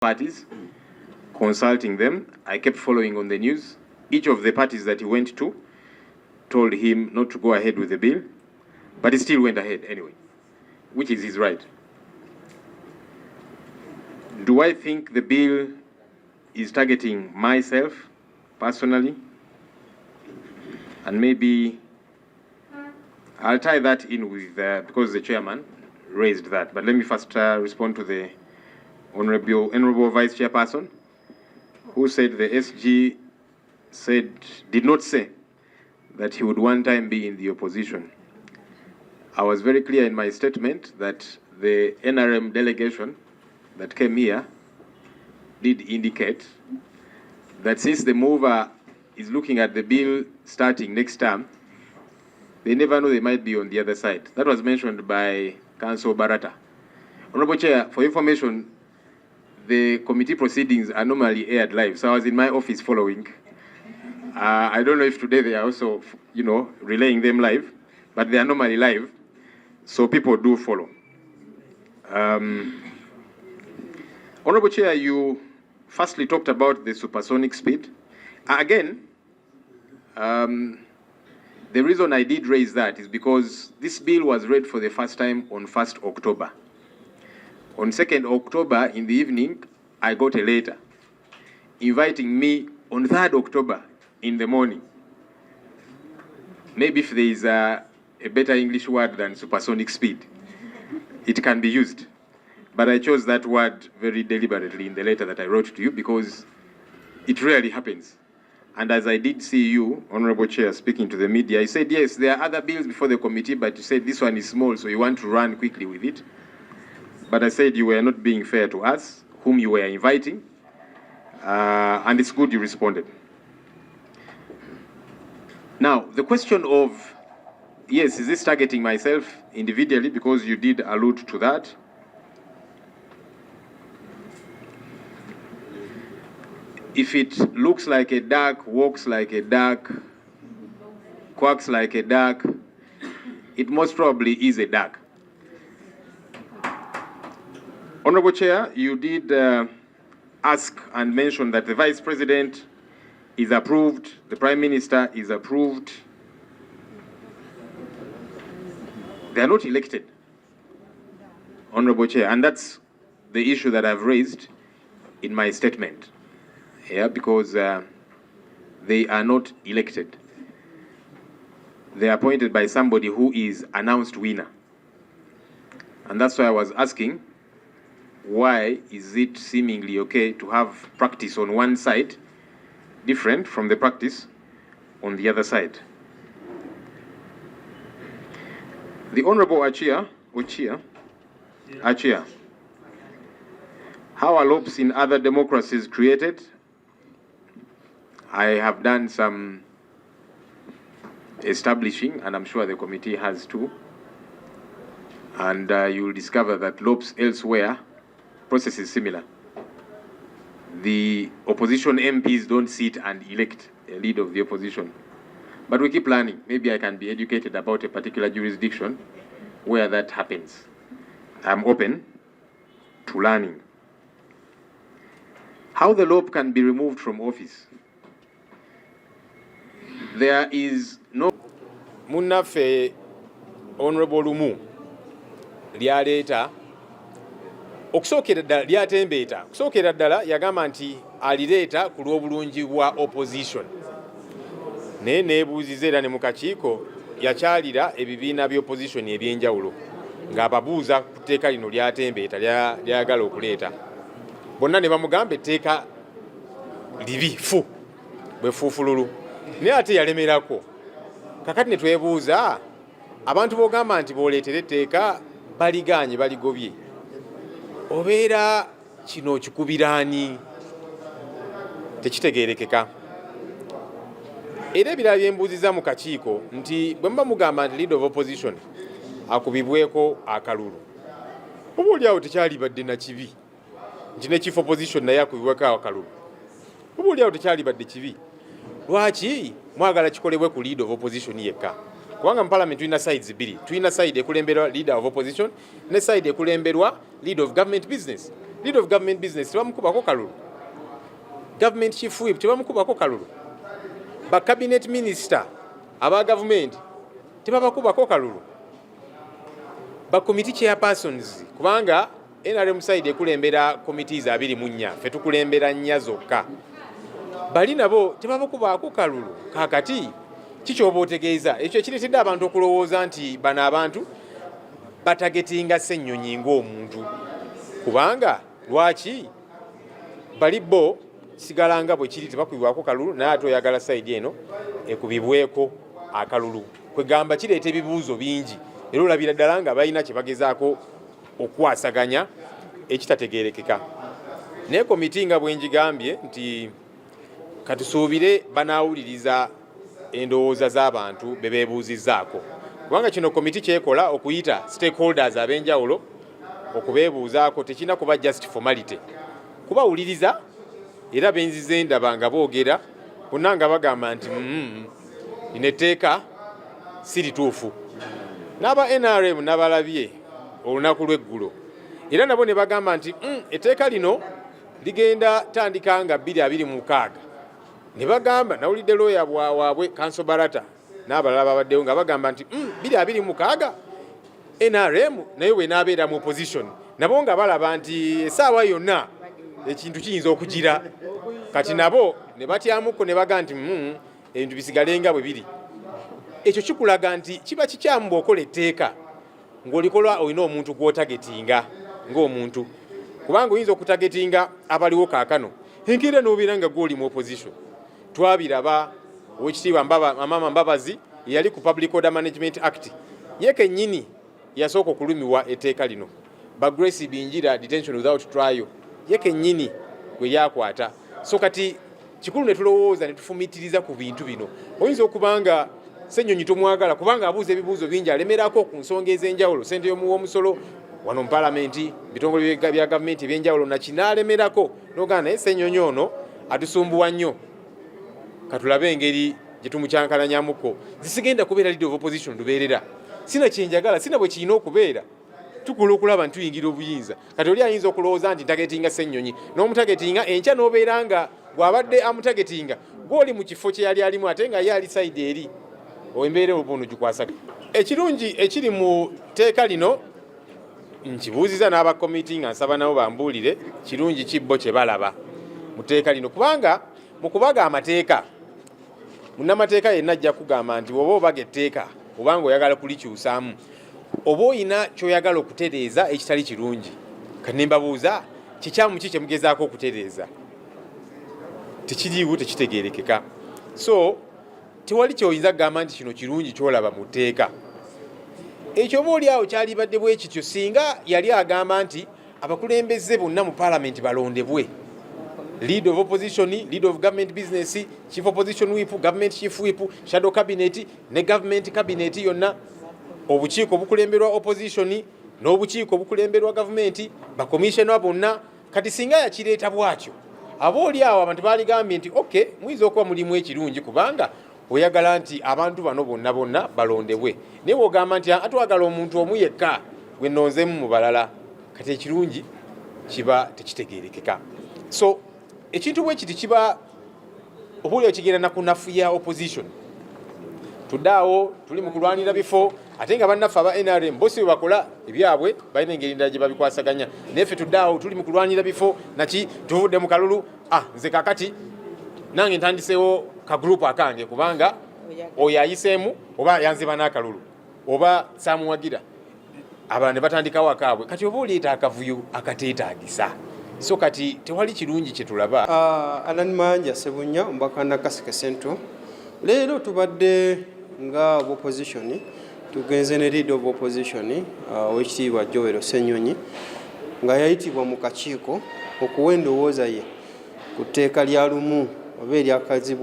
parties, consulting them. I kept following on the news. Each of the parties that he went to told him not to go ahead with the bill, but he still went ahead anyway, which is his right. Do I think the bill is targeting myself personally? And maybe I'll tie that in with, because the chairman raised that, but let me first respond to the Honorable Vice Chairperson, who said the SG did not say that he would one time be in the opposition. I was very clear in my statement that the NRM delegation that came here did indicate that since the mover is looking at the bill starting next term, they never know they might be on the other side. That was mentioned by Councillor Barata. Honorable Chair, for information, the committee proceedings are normally aired live, so I was in my office following. I don't know if today they are also, relaying them live, but they are normally live, so people do follow. Honorable Chair, you firstly talked about the supersonic speed. Again, the reason I did raise that is because this bill was read for the first time on 1st October. On 2nd October in the evening, I got a letter inviting me on 3rd October in the morning. Maybe if there is a better English word than supersonic speed, it can be used. But I chose that word very deliberately in the letter that I wrote to you because it rarely happens. And as I did see you, Honorable Chair, speaking to the media, I said, yes, there are other bills before the committee, but you said this one is small, so you want to run quickly with it. But I said you were not being fair to us, whom you were inviting, and it's good you responded. Now, the question of, yes, is this targeting myself individually, because you did allude to that. If it looks like a duck, walks like a duck, quacks like a duck, it most probably is a duck. Honorable Chair, you did ask and mention that the Vice President is approved, the Prime Minister is approved. They are not elected, Honorable Chair, and that's the issue that I've raised in my statement. Yeah, because they are not elected. They are appointed by somebody who is announced winner. And that's why I was asking, why is it seemingly okay to have practice on one side different from the practice on the other side? The Honorable Achia, how are LOPs in other democracies created? I have done some establishing, and I'm sure the committee has too. And you will discover that LOPs elsewhere, process is similar. The opposition MPs don't sit and elect a leader of the opposition. But we keep learning. Maybe I can be educated about a particular jurisdiction where that happens. I'm open to learning. How the LOP can be removed from office? There is no... Munnafe Honorable Lumu lyaleeta okusookera ddala lyatembeeta okusookera ddala yagamba nti alireeta ku lw'obulungi bwa opposition naye neebuuziza era ne mu kakiiko yakyalira ebibiina by'opposition eby'enjawulo ng'ababuuza ku tteeka lino lyatembeeta lyagala okuleeta bonna ne bamugamba etteeka libi fu bwefuufululu naye ate yalemerako. Kakati ne twebuuza abantu b'ogamba nti booleetera etteeka baliganye baligobye obeera kino kikubiraani tekitegeerekeka. Era ebirala bye mbuuziza mu kakiiko nti bwe muba mugamba nti leader of opposition akubibweko akalulu oba oliawo tekyalibadde na kibi nti ne chief opposition naye akubibweko akalulu oba oliawo tekyalibadde kibi. Lwaki mwagala kikolebwe ku leader of opposition yekka? Kubanga mu parliament tulina sides bbiri. Tulina side ekulemberwa leader of opposition ne side ekulemberwa leader of government business. lead of government business tebamukubako kalulu, government chief whip tebamukubako kalulu, ba cabinet minister aba government tebabakubako kalulu, ba committee chairpersons kubanga NRM side ekulembera committees 24 fe tukulembera 4 zokka bali nabo tebabakubako kalulu. Kakati kikyoba otegeeza ekyo kiretedde abantu okulowooza nti bano abantu batagetinga Ssenyonyi ng'omuntu kubanga lwaki bali bo sigala nga bwe kiri tebakubibwako kalulu naye ate oyagala side eno ekubibweko akalulu kwegamba kireeta ebibuuzo bingi era olabira ddala nga balina kye bagezaako okwasaganya ekitategeerekeka. Naye komiti nga bwe njigambye nti katusuubire banaawuliriza endowooza z'abantu be beebuuzizzaako kubanga kino komiti kyekola okuyita stakeholders ab'enjawulo okubeebuuzaako tekirina kuba just formality, kubawuliriza era benzize ndaba nga boogera bonna nga bagamba nti lino etteeka si lituufu. N'aba NRM n'abalabye olunaku lw'eggulo era nabo ne bagamba nti etteeka lino ligenda tandika nga 2026. Ne bagamba nawulidde lawyer waabwe Kanso Barata n'abalala babaddewo nga bagamba nti 2026 NRM naye we n'abeera mu opposition nabo nga balaba nti essaawa yonna ekintu kiyinza okugira kati nabo ne batyamuko ne baga nti ebintu bisigalenga bwe biri. Ekyo kikulaga nti kiba kikyamu bw'okola etteeka ng'olikola olina omuntu gw'otagetinga ng'omuntu kubanga oyinza okutagetinga abaliwo kaakano enkeera n'obeera nga gw'oli mu opposition. Twabiraba Oweekitiibwa Mama Mbabazi yali ku Public Order Management Act ye kennyini yasooka okulumiwa etteeka lino. Ba Grace Binjira detention without trial ye kennyini gwe lyakwata. So kati kikulu ne tulowooza ne tufumitiriza ku bintu bino. Oyinza okubanga Ssenyonyi tumwagala kubanga abuuza ebibuuzo bingi alemerako ku nsonga ez'enjawulo, ssente y'omuwoomusolo wano mu palamenti, bitongole bya gavumenti eby'enjawulo nakinaalemerako n'ogamba naye Ssenyonyi ono atusumbuwa nnyo katulabe engeri gye tumucyankalanyamuko zisigenda kubeera leader of opposition lubeerera. Sina kyenjagala, sina bwe kirina okubeera tukula okulaba nti tuyingira obuyinza. Kati oli ayinza okulowooza nti ntagetinga Ssenyonyi n'omutagetinga enkya n'obeera nga bw'abadde amutagetinga gw'oli mu kifo kye yali alimu ate nga ye ali side eri embeera obuno gikwasaganya. Ekirungi ekiri mu tteeka lino nkibuuziza n'abakomiti nga nsaba nabo bambuulire kirungi kibbo kye balaba mu tteeka lino kubanga mu kubaga amateeka munnamateeka yenna ajja kugamba nti oba obaga etteeka obanga oyagala kulikyusaamu oba oyina ky'oyagala okutereeza ekitali kirungi. Kati ne mbabuuza kikyamu ki kye mugezaako okutereeza? Tekiriiwo, tekitegeerekeka. So tewali kyoyinza kugamba nti kino kirungi kyolaba mu tteeka. Ekyo oba oliawo kyalibadde bwe kityo singa yali agamba nti abakulembeze bonna mu parliament balondebwe, lead of opposition, lead of government business, chief opposition whip, government chief whip, shadow cabinet ne government cabinet yonna, obukiiko obukulemberwa opposition n'obukiiko obukulemberwa government, ba commissioner bonna. Kati singa yakireeta bwatyo aba oliawo abantu baligambye nti okay muyinza okuba mulimu ekirungi kubanga oyagala nti abantu bano bonna bonna balondebwe. Naye bw'ogamba nti atwagala omuntu omu yekka gwe nnonzeemu mu balala, kati ekirungi kiba tekitegeerekeka. So ekintu bwe kiti kiba obuulio kigenda nakunafuya opposition. Tuddaawo tuli mu kulwanira bifo ate nga bannaffe aba NRM bosi bwe bakola ebyabwe balina engeri endala gye babikwasaganya. Naye ffe tuddaawo tuli mu kulwanira bifo naki tuvudde mu kalulu. Nze kakati nange ntandiseewo ka group akange kubanga oyo ayiseemu oba yanziba n'akalulu oba saamuwagira abalala ne batandikawo akaabwe. Kati oba oleeta akavuyo akateetaagisa. So kati tewali kirungi kye tulaba. Alani Manja Sebunya omubaka Nakaseke Central. Leero tubadde nga opposition tugenze ne leader of opposition Oweekitiibwa Ssenyonyi nga yayitibwa mu kakiiko okuwa endowooza ye ku tteeka lya Lumu oba eryakazibu